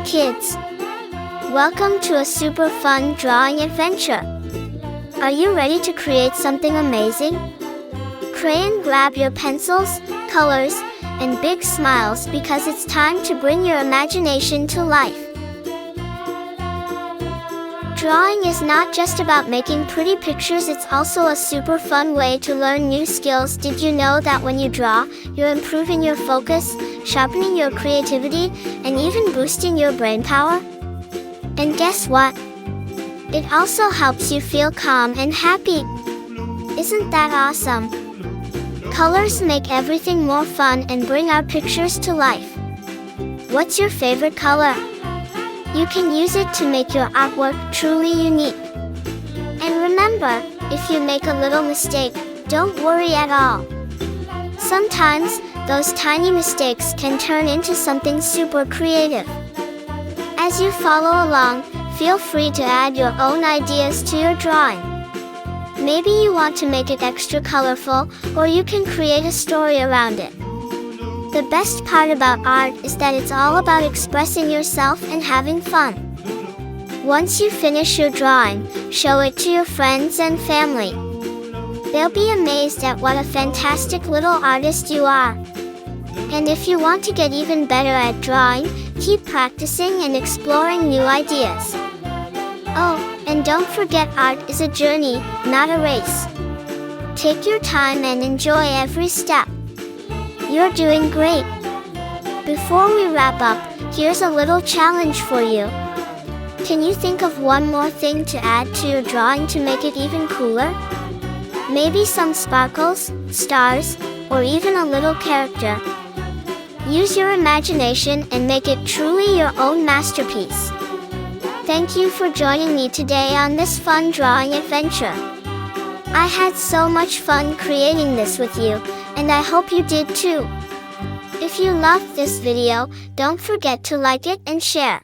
kids! Welcome to a super fun drawing adventure! Are you ready to create something amazing? Crayon, grab your pencils, colors, and big smiles because it's time to bring your imagination to life. Drawing is not just about making pretty pictures, it's also a super fun way to learn new skills. Did you know that when you draw, you're improving your focus, sharpening your creativity, and even boosting your brain power? And guess what? It also helps you feel calm and happy. Isn't that awesome? Colors make everything more fun and bring our pictures to life. What's your favorite color? You can use it to make your artwork truly unique. And remember, if you make a little mistake, don't worry at all. Sometimes, those tiny mistakes can turn into something super creative. As you follow along, feel free to add your own ideas to your drawing. Maybe you want to make it extra colorful, or you can create a story around it. The best part about art is that it's all about expressing yourself and having fun. Once you finish your drawing, show it to your friends and family. They'll be amazed at what a fantastic little artist you are. And if you want to get even better at drawing, keep practicing and exploring new ideas. Oh, and don't forget, art is a journey, not a race. Take your time and enjoy every step. You're doing great! Before we wrap up, here's a little challenge for you. Can you think of one more thing to add to your drawing to make it even cooler? Maybe some sparkles, stars, or even a little character. Use your imagination and make it truly your own masterpiece. Thank you for joining me today on this fun drawing adventure. I had so much fun creating this with you, and I hope you did too. If you loved this video, don't forget to like it and share.